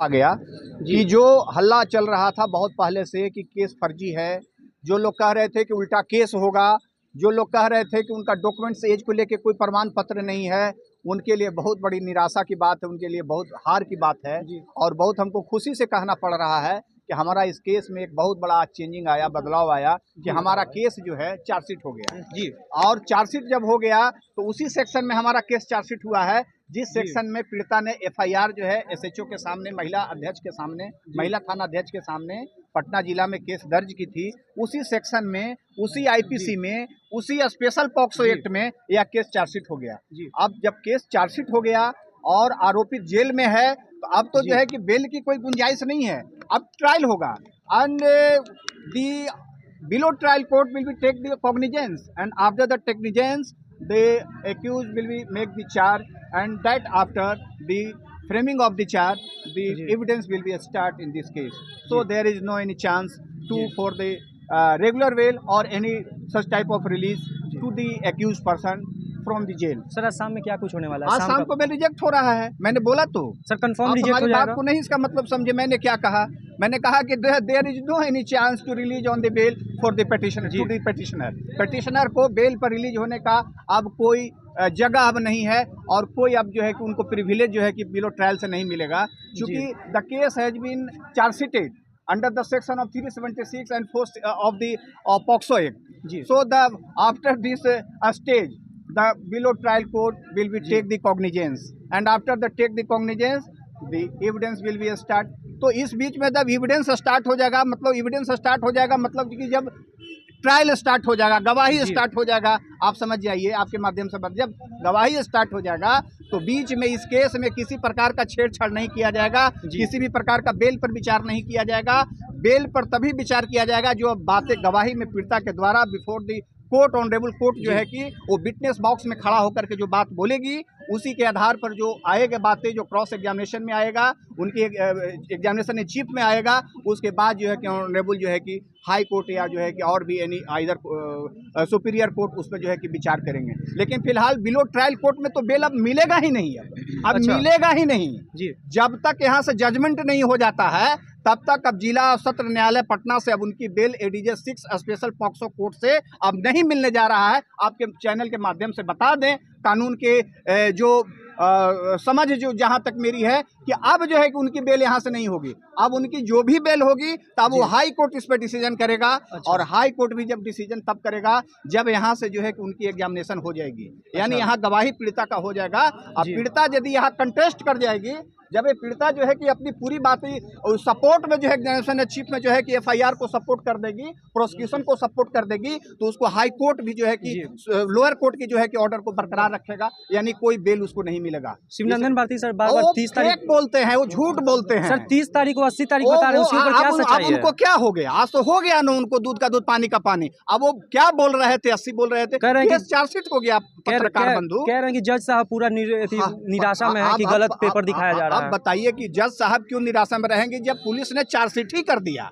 आ गया कि जो हल्ला चल रहा था बहुत पहले से कि केस फर्जी है, जो लोग कह रहे थे कि उल्टा केस होगा, जो लोग कह रहे थे कि उनका डॉक्यूमेंट्स एज को लेके कोई प्रमाण पत्र नहीं है, उनके लिए बहुत बड़ी निराशा की बात है, उनके लिए बहुत हार की बात है। और बहुत हमको खुशी से कहना पड़ रहा है कि हमारा इस केस में एक बहुत बड़ा चेंजिंग आया, बदलाव आया कि हमारा केस जो है चार्जशीट हो गया जी। और चार्जशीट जब हो गया तो उसी सेक्शन में हमारा केस चार्जशीट हुआ है जिस सेक्शन में पीड़िता ने एफआईआर जो है एसएचओ के सामने, महिला अध्यक्ष के सामने, महिला थाना अध्यक्ष के सामने पटना जिला में केस दर्ज की थी। उसी सेक्शन में, उसी आईपीसी में, उसी स्पेशल पॉक्सो एक्ट में यह केस चार्जशीट हो गया। अब जब केस चार्जशीट हो गया और आरोपित जेल में है तो अब तो जो है कि बेल की कोई गुंजाइश नहीं है, अब ट्रायल होगा। And the below trial court will be take the cognizance and after the cognizance the accused will be make the charge, and that after the framing of the charge the evidence will be start in this case. So there is no any chance to for the regular bail or any such type of release to the accused person from the jail. Sir आज शाम में क्या कुछ होने वाला है? आज शाम को बेल रिजेक्ट हो रहा है, मैंने बोला तो सर कंफर्म रिजेक्ट हो जाएगा। बात को नहीं इसका मतलब समझे, मैंने क्या कहा, मैंने कहा कि there is no any chance to release on the bail for the petitioner to the petitioner. Petitioner को बेल पर रिलीज होने का अब कोई जगह अब नहीं है और कोई अब जो है कि उनको प्रिविलेज जो है कि बिलो ट्रायल से नहीं मिलेगा, क्योंकि the case has been chargesheeted under the section of 376 and 4 of the POCSO Act. So the after this stage the below trial court will be take the cognizance, and after the take the cognizance the evidence will be start. तो इस बीच में जब evidence start हो जाएगा, मतलब evidence start हो जाएगा मतलब कि जब ट्रायल स्टार्ट हो जाएगा, गवाही स्टार्ट हो जाएगा, आप समझ जाइए आपके माध्यम से बात, जब गवाही स्टार्ट हो जाएगा तो बीच में इस केस में किसी प्रकार का छेड़छाड़ नहीं किया जाएगा, किसी भी प्रकार का बेल पर विचार नहीं किया जाएगा। बेल पर तभी विचार किया जाएगा जो बातें गवाही में पीड़िता के द्वारा before the court, honourable court जो है कि वो विटनेस बॉक्स में खड़ा होकर के जो बात बोलेगी उसी के आधार पर जो आएगा बातें, जो क्रॉस एग्जामिनेशन में आएगा, उनकी एग्जामिनेशन इन चीफ में आएगा, उसके बाद जो है कि ऑनरेबल जो है कि हाई कोर्ट या जो है कि और भी एनी आइदर सुपीरियर कोर्ट उस पर जो है कि विचार करेंगे। लेकिन फिलहाल बिलो ट्रायल कोर्ट में तो बेल अब मिलेगा ही नहीं, अब मिलेगा ही नहीं जी। जब तक यहाँ से जजमेंट नहीं हो जाता है तब तक अब जिला सत्र न्यायालय पटना से अब उनकी bail ADJ 6 special POCSO court से अब नहीं मिलने जा रहा है। आपके चैनल के माध्यम से बता दें, कानून के जो समझ जो जहां तक मेरी है कि अब जो है कि उनकी बेल यहां से नहीं होगी, अब उनकी जो भी बेल होगी तब वो हाई कोर्ट इस पर डिसीजन करेगा। और हाई कोर्ट भी जब डिसीजन तब करेगा जब यहां से जो है कि उनकी एग्जामिनेशन हो जाएगी, यानी यहाँ गवाही पीड़िता का हो जाएगा। अब पीड़िता यदि यहाँ कंटेस्ट कर जाएगी, जब ये पीड़िता जो है कि अपनी पूरी बातें सपोर्ट में जो है एग्जामिनेशन चीफ में जो है कि एफआईआर को सपोर्ट कर देगी, प्रोसिक्यूशन को सपोर्ट कर देगी, तो उसको हाई कोर्ट भी जो है कि लोअर कोर्ट की जो है कि ऑर्डर को बरकरार रखेगा, यानी कोई बेल उसको नहीं मिलेगा। शिवनंदन भारती सर बार-बार 30 तारीख बोलते हैं, वो झूठ बोलते हैं सर। 30 तारीख को 80 तारीख बता रहे हैं, उसके ऊपर क्या सच्चाई है? उनको क्या हो गया, आज तो हो गया ना, उनको दूध का दूध पानी का पानी। अब वो क्या बोल रहे थे, 80 बोल रहे थे, कह रहे हैं कि चार्जशीट हो गया। पत्रकार बंधु कह रहे हैं कि जज साहब पूरा निराशा में है कि गलत पेपर दिखाया जा रहा है। अब बताइए कि जज साहब क्यों निराशा में रहेंगे जब पुलिस ने चार्जशीट ही कर दिया।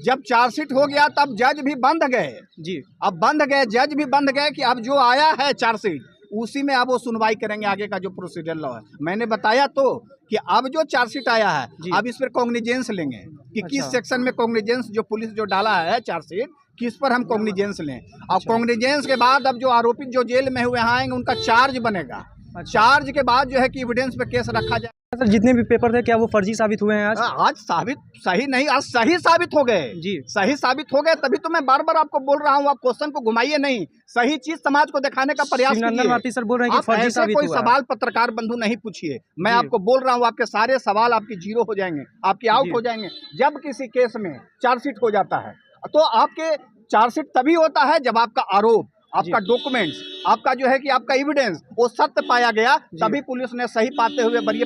जब चार्जशीट हो गया तब जज भी बंध गए जी, अब बंध गए, जज भी बंध गए कि अब जो आया है चार्जशीट उसी में अब वो सुनवाई करेंगे, आगे का जो प्रोसीजर लॉ है। मैंने बताया तो कि अब जो चार्जशीट आया है अब इस पर कॉग्निजेंस लेंगे कि किस सेक्शन में कॉग्निजेंस जो पुलिस जो डाला है चार्जशीट किस पर हम कॉग्निजेंस लें। और कॉग्निजेंस के बाद अब जो आरोपित जो जेल में हुए आएंगे उनका चार्ज बनेगा। चार्ज के बाद जो है कि एविडेंस पे केस रखा जाए। सर जितने भी पेपर थे क्या वो फर्जी साबित हुए हैं? आज साबित सही नहीं, आज सही साबित हो गए जी, सही साबित हो गए। तभी तो मैं बार बार आपको बोल रहा हूँ, आप क्वेश्चन को घुमाइए नहीं, सही चीज समाज को दिखाने का प्रयास कीजिए। सर बोल रहे हैं कि फर्जी साबित कोई सवाल पत्रकार बंधु नहीं पूछिए, मैं आपको बोल रहा हूँ आपके सारे सवाल आपकी जीरो हो जाएंगे, आपके आउट हो जाएंगे। जब किसी केस में चार्जशीट हो जाता है तो आपके चार्जशीट तभी होता है जब आपका आरोप, आपका डॉक्यूमेंट्स, आपका जो है कि आपका एविडेंस वो सत्य पाया गया, तभी पुलिस ने सही पाते हुए वरीय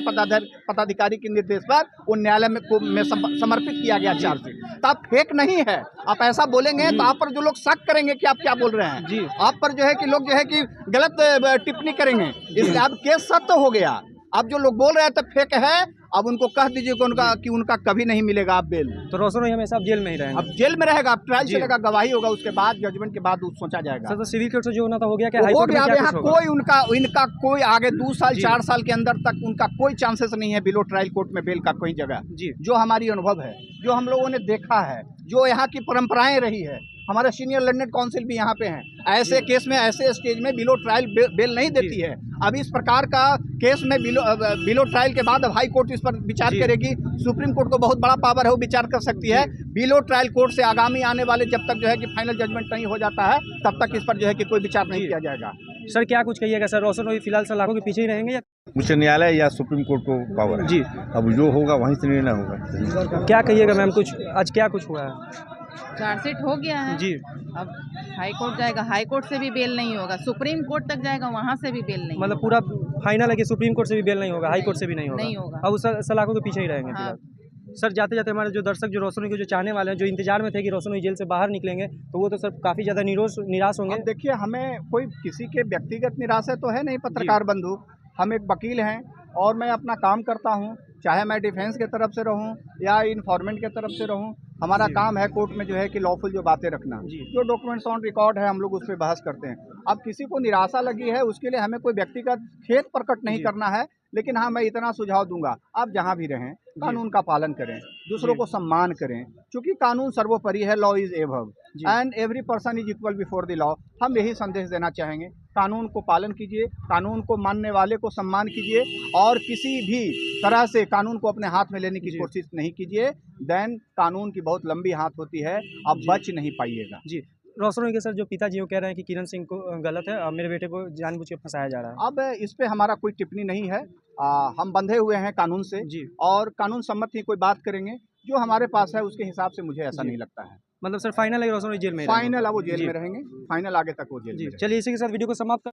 पदाधिकारी के निर्देश पर वो न्यायालय में समर्पित किया गया चार्जशीट। तो आप फेक नहीं है, आप ऐसा बोलेंगे तो आप पर जो लोग शक करेंगे कि आप क्या बोल रहे हैं जी, आप पर जो है कि लोग जो है कि गलत टिप्पणी करेंगे, इसलिए अब केस सत्य हो गया। अब जो लोग बोल रहे थे फेक है, अब उनको कह दीजिए कि उनका कभी नहीं मिलेगा आप बेल। तो रोशन रोई हमेशा अब जेल में ही रहेंगे। अब जेल में रहेगा, अब ट्रायल जी। चलेगा, गवाही होगा, उसके बाद जजमेंट के बाद सोचा जाएगा। सर तो सिविल कोर्ट से जो होना था हो गया क्या? वो हाई हो कोर्ट में गया। क्या अब यहाँ कुछ होगा? कोई इनका कोई आगे 2 साल जी। 4 साल के अंदर तक उनका कोई चांसेस नहीं है बिलो ट्रायल कोर्ट में बेल का कोई जगह। जी जो हमारी अनुभव है, जो हम लोगों ने देखा है, जो यहाँ की परंपराएं रही है, हमारे सीनियर लैंडमेंट काउंसिल भी यहाँ पे हैं, ऐसे केस में ऐसे स्टेज में बिलो ट्रायल बेल नहीं देती है। अब इस प्रकार का केस में बिलो ट्रायल के बाद अब हाई कोर्ट इस पर विचार जी। करेगी। सुप्रीम कोर्ट को बहुत बड़ा पावर है, वो विचार कर सकती है। बिलो ट्रायल कोर्ट से आगामी आने वाले जब तक जो है कि फाइनल जजमेंट नहीं हो जाता है, तब तक इस पर जो है कि कोई विचार नहीं जी। किया जाएगा। सर क्या कुछ कहिएगा सर? रोशन रोई फिलहाल सलाखों के पीछे ही रहेंगे या उच्च न्यायालय या सुप्रीम कोर्ट को पावर है। जी अब जो होगा वहीं से निर्णय होगा। क्या कहिएगा मैम? कुछ आज क्या कुछ हुआ है? चार्जशीट हो गया है जी अब हाई कोर्ट जाएगा, हाई कोर्ट से भी बेल नहीं होगा, सुप्रीम कोर्ट तक जाएगा, वहाँ से भी बेल नहीं मतलब होगा। पूरा फाइनल है कि सुप्रीम कोर्ट से भी बेल नहीं होगा, हाई कोर्ट से भी नहीं होगा? नहीं होगा। अब उस सलाखों के पीछे ही रहेंगे हाँ। फिलहाल। सर जाते जाते हमारे जो दर्शक जो रोशन के जो चाहने वाले हैं, जो इंतजार में थे कि रोशन जेल से बाहर निकलेंगे, तो वो तो सर काफ़ी ज़्यादा निराश होंगे। अब देखिए, हमें कोई किसी के व्यक्तिगत निराशा तो है नहीं, पत्रकार बंधु। हम एक वकील हैं और मैं अपना काम करता हूं, चाहे मैं डिफेंस के तरफ से रहूं या इन्फॉर्मेंट के तरफ से रहूं। हमारा जी। काम है कोर्ट में जो है कि लॉफुल जो बातें रखना, जी। जो डॉक्यूमेंट्स ऑन रिकॉर्ड है हम लोग उस पर बहस करते हैं। अब किसी को निराशा लगी है, उसके लिए हमें कोई व्यक्तिगत खेद प्रकट नहीं जी। करना है, लेकिन हाँ, मैं इतना सुझाव दूंगा, आप जहाँ भी रहें कानून का पालन करें, दूसरों जी। को सम्मान करें, क्योंकि कानून सर्वोपरि है। लॉ इज एबव जी। And every person is equal before the law. हम यही संदेश देना चाहेंगे, कानून को पालन कीजिए, कानून को मानने वाले को सम्मान कीजिए और किसी भी तरह से कानून को अपने हाथ में लेने की जी। कोशिश नहीं कीजिए। देन कानून की बहुत लंबी हाथ होती है, आप जी। बच नहीं पाइएगा। जी रोशन रोई के सर जो पिताजी वो कह रहे हैं कि किरण सिंह को गलत है और मेरे बेटे को जानबूझ के फंसाया जा रहा है। अब इस पे हमारा कोई टिप्पणी नहीं है। हम बंधे हुए हैं कानून से जी और कानून सम्मत ही कोई बात करेंगे। जो हमारे पास है उसके हिसाब से मुझे ऐसा जी। नहीं लगता है। मतलब सर फाइनल है कि रोशन रोई जेल में ही रहेंगे? फाइनल अब वो जेल जी। में रहेंगे, फाइनल आगे तक वो जेल में जी रहेंगे। चलिए इसी के साथ वीडियो को समाप्त